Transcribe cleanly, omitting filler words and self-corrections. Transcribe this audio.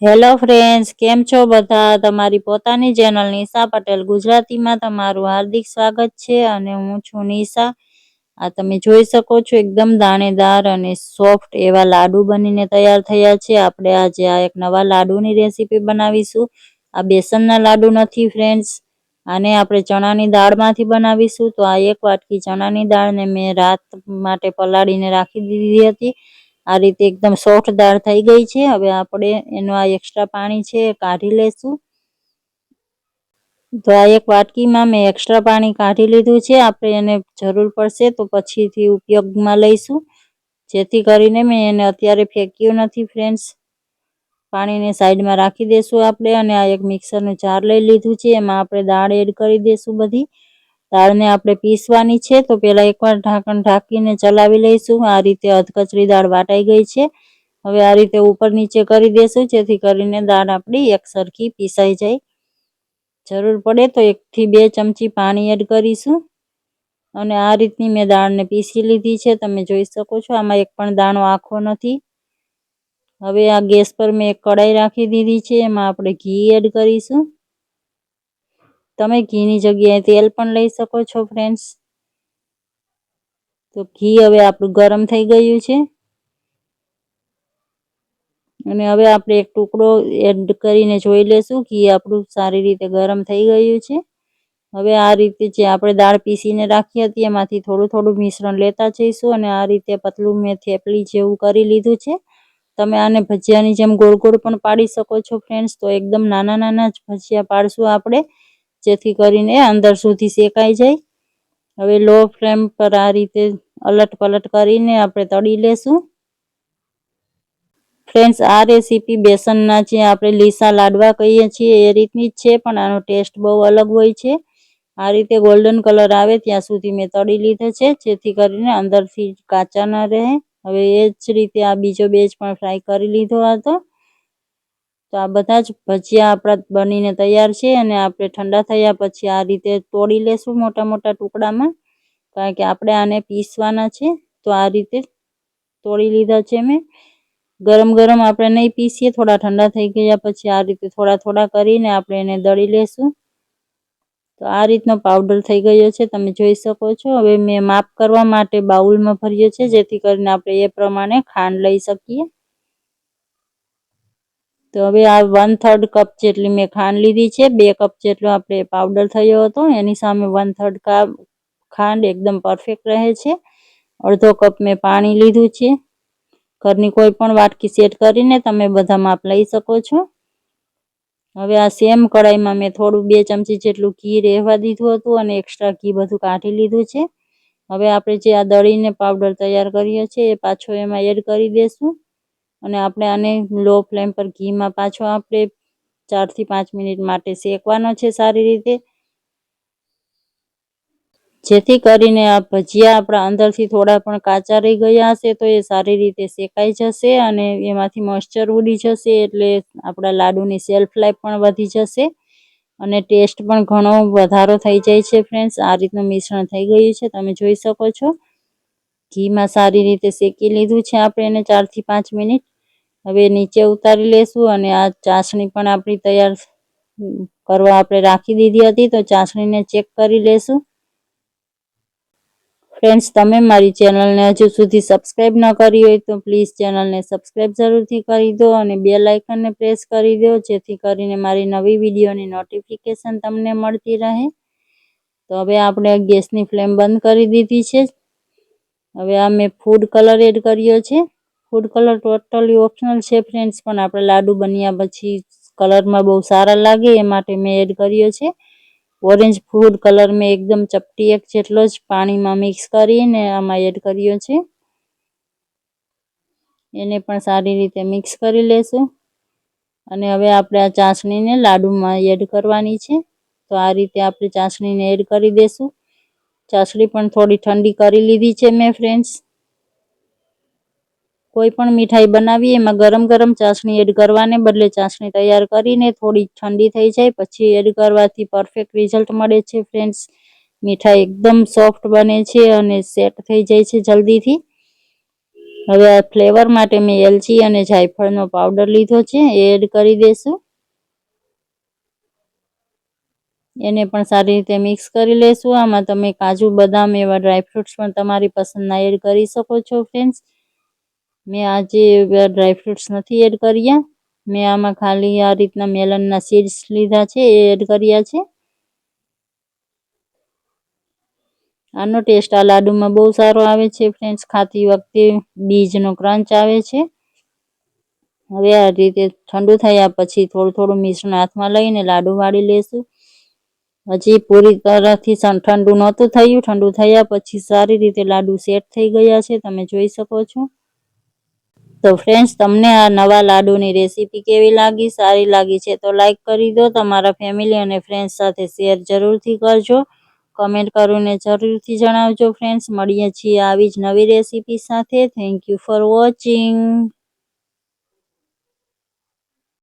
Hello friends, કેમ છો બધા? તમારી પોતાની ચેનલ નિશા પટેલ ગુજરાતીમાં તમારું હાર્દિક સ્વાગત છે અને હું છું નિશા. આ તમે જોઈ શકો છો એકદમ દાણેદાર અને સોફ્ટ એવા લાડુ બનીને તૈયાર થયા છે. આપણે આજે આ એક નવા લાડુની રેસીપી બનાવીશું. આ બેસનના લાડુ નથી ફ્રેન્ડ્સ, આને આપણે ચણાની દાળમાંથી બનાવીશું. તો આ એક વાટકી ચણાની દાળને મેં રાત માટે પલાળીને રાખી દીધી હતી. આ રીતે એકદમ સોફ્ટ દાળ થઈ ગઈ છે. હવે આપણે એનું આ એક્સ્ટ્રા પાણી છે એ કાઢી લેશું. તો આ એક વાટકીમાં મેં એક્સ્ટ્રા પાણી કાઢી લીધું છે. આપણે એને જરૂર પડશે તો પછીથી ઉપયોગમાં લઈશું, જેથી કરીને મેં એને અત્યારે ફેંક્યું નથી ફ્રેન્ડ્સ. પાણીને સાઈડમાં રાખી દેશું આપણે. અને આ એક મિક્સરનું જાર લઈ લીધું છે, એમાં આપણે દાળ એડ કરી દેશું બધી. દાળને આપણે પીસવાની છે, તો પહેલાં એકવાર ઢાંકણ ઢાંકીને ચલાવી લઈશું. આ રીતે અધકચરી દાળ વાટાઈ ગઈ છે. હવે આ રીતે ઉપર નીચે કરી દેશું, જેથી કરીને દાળ આપણી એકસરખી પીસાઈ જાય. જરૂર પડે તો 1 થી 2 ચમચી પાણી એડ કરીશું. અને આ રીતની મેં દાળને પીસી લીધી છે, તમે જોઈ શકો છો. આમાં એક પણ દાણો આખો નથી. હવે આ ગેસ પર મેં એક કઢાઈ રાખી દીધી છે, એમાં આપણે ઘી એડ કરીશું. તમે ઘીની જગ્યાએ તેલ પણ લઈ શકો છો ફ્રેન્ડ્સ. તો ઘી હવે આપણું ગરમ થઈ ગયું છે. અને હવે આપણે એક ટુકડો એડ કરીને જોઈ લેશું. ઘી આપણું સારી રીતે ગરમ થઈ ગયું છે. હવે આ રીતે જે આપણે દાળ પીસીને રાખી હતી એમાંથી થોડું થોડું મિશ્રણ લેતા જઈશું. અને આ રીતે પતલું મેં થેપલી જેવું કરી લીધું છે. તમે આને ભજીયાની જેમ ગોળ ગોળ પણ પાડી શકો છો ફ્રેન્ડ્સ. તો એકદમ નાના નાના જ ભજીયા પાડશું આપણે, જેથી કરીને અંદર સુધી શેકાઈ જાય. હવે લો ફ્લેમ પર આ રીતે અલટ પલટ કરીને આપણે તળી લેશું. ફ્રેન્ડ્સ, આ રેસીપી બેસનના જે આપણે લીસા લાડવા કહીએ છીએ એ રીતની જ છે, પણ આનો ટેસ્ટ બહુ અલગ હોય છે. આ રીતે ગોલ્ડન કલર આવે ત્યાં સુધી મેં તળી લીધો છે, જેથી કરીને અંદરથી કાચા ન રહે. હવે એ જ રીતે આ બીજો બેચ પણ ફ્રાય કરી લીધો હતો. તો આ બધા જ ભજીયા આપણા બનીને તૈયાર છે. અને આપણે ઠંડા થયા પછી આ રીતે તોડી લેશું મોટા મોટા ટુકડામાં, કારણ કે આપણે આને પીસવાના છે. તો આ રીતે તોડી લીધા છે મેં. ગરમ ગરમ આપણે નહીં પીસીએ, થોડા ઠંડા થઈ ગયા પછી આ રીતે થોડા થોડા કરીને આપણે એને દળી લેશું. તો આ રીતનો પાવડર થઈ ગયો છે, તમે જોઈ શકો છો. હવે મેં માપ કરવા માટે બાઉલમાં ભર્યો છે, જેથી કરીને આપણે એ પ્રમાણે ખાંડ લઈ શકીએ. તો હવે આ 1/3 કપ જેટલી મેં ખાંડ લીધી છે. 2 કપ જેટલો આપણે પાવડર થયો હતો, એની સામે 1/3 કપ ખાંડ એકદમ પરફેક્ટ રહે છે. અડધો કપ મેં પાણી લીધું છે. ઘરની કોઈ પણ વાટકી સેટ કરીને તમે બધા માપ લઈ શકો છો. હવે આ સેમ કઢાઈમાં મેં થોડું 2 ચમચી જેટલું ઘી રહેવા દીધું હતું અને એક્સ્ટ્રા ઘી બધું કાઢી લીધું છે. હવે આપણે જે આ દળીને પાવડર તૈયાર કર્યો છે એ પાછો એમાં એડ કરી દેશું. અને આપણે આને લો ફ્લેમ પર ઘીમાં પાછો આપણે 4 થી 5 મિનિટ માટે શેકવાનો છે સારી રીતે, જેથી કરીને આ ભજીયા આપણા અંદરથી થોડા પણ કાચા રહી ગયા હશે તો એ સારી રીતે શેકાઈ જશે અને એમાંથી મોઇશ્ચર ઉડી જશે. એટલે આપણા લાડુની શેલ્ફ લાઈફ પણ વધી જશે અને ટેસ્ટ પણ ઘણો વધારો થઈ જાય છે ફ્રેન્ડ્સ. આ રીતનું મિશ્રણ થઈ ગયું છે, તમે જોઈ શકો છો. ઘીમાં સારી રીતે શેકી લીધું છે આપણે એને 4 થી 5 મિનિટ. હવે નીચે ઉતારી લેશું. અને આ ચાસણી પણ આપણી તૈયાર કરવા આપણે રાખી દીધી હતી, તો ચાસણીને ચેક કરી લેશું. ફ્રેન્ડ્સ, તમે મારી ચેનલને હજુ સુધી સબસ્ક્રાઈબ ન કરી હોય તો પ્લીઝ ચેનલને સબસ્ક્રાઈબ જરૂરથી કરી દો અને બેલ આઇકનને પ્રેસ કરી દો, જેથી કરીને મારી નવી વિડીયોની નોટિફિકેશન તમને મળતી રહે. તો હવે આપણે ગેસની ફ્લેમ બંધ કરી દીધી છે. હવે આ મેં ફૂડ કલર એડ કર્યો છે. ફૂડ કલર ટોટલી ઓપ્શનલ છે ફ્રેન્ડ્સ, પણ આપણે લાડુ બન્યા પછી કલરમાં બહુ સારા લાગે એ માટે મેં એડ કર્યો છે. ઓરેન્જ ફૂડ કલર મેં એકદમ ચપટી 1 જેટલો જ પાણીમાં મિક્સ કરીને આમાં એડ કર્યો છે. એને પણ સારી રીતે મિક્સ કરી લેશું. અને હવે આપણે આ ચાસણીને લાડુમાં એડ કરવાની છે. તો આ રીતે આપણે ચાસણીને એડ કરી દેશું. ચાસણી પણ થોડી ઠંડી કરી લીધી છે મેં ફ્રેન્ડ્સ. કોઈ પણ મીઠાઈ બનાવીએ એમાં ગરમ ગરમ ચાસણી એડ કરવાને બદલે ચાસણી તૈયાર કરીને થોડી ઠંડી થઈ જાય પછી એડ કરવાથી પરફેક્ટ રિઝલ્ટ મળે છે ફ્રેન્ડ્સ. મીઠાઈ એકદમ સોફ્ટ બને છે અને સેટ થઈ જાય છે જલ્દીથી. હવે આ ફ્લેવર માટે મેં એલચી અને જાયફળનો પાવડર લીધો છે, એ એડ કરી દેશું. એને પણ સારી રીતે મિક્સ કરી લેશું. આમાં તમે કાજુ, બદામ એવા ડ્રાયફ્રૂટ્સ પણ તમારી પસંદના એડ કરી શકો છો ફ્રેન્ડ્સ. મેં આજે ડ્રાયફ્રૂટ્સ નથી એડ કર્યા. મેં આમાં ખાલી આ રીતના મેલનના સીડ્સ લીધા છે, એ એડ કર્યા છે. આનો ટેસ્ટ આ લાડુમાં બહુ સારો આવે છે ફ્રેન્ડ્સ. ખાતી વખતે બીજનો ક્રંચ આવે છે. હવે આ રીતે ઠંડુ થયા પછી થોડું થોડું મિશ્રણ હાથમાં લઈને લાડુ વાળી લેશું. હજી પૂરી તરહથી ઠંડુ નહોતું થયું. ઠંડુ થયા પછી સારી રીતે લાડુ સેટ થઈ ગયા છે, તમે જોઈ શકો છો. તો ફ્રેન્ડ્સ, તમને આ નવા લાડુની રેસીપી કેવી લાગી? સારી લાગી છે તો લાઈક કરી દો. તમારા ફેમિલી અને ફ્રેન્ડ્સ સાથે શેર જરૂરથી કરજો. કમેન્ટ કરીને જરૂરથી જણાવજો ફ્રેન્ડ્સ. મળીએ છીએ આવી જ નવી રેસીપી સાથે. Thank you for watching.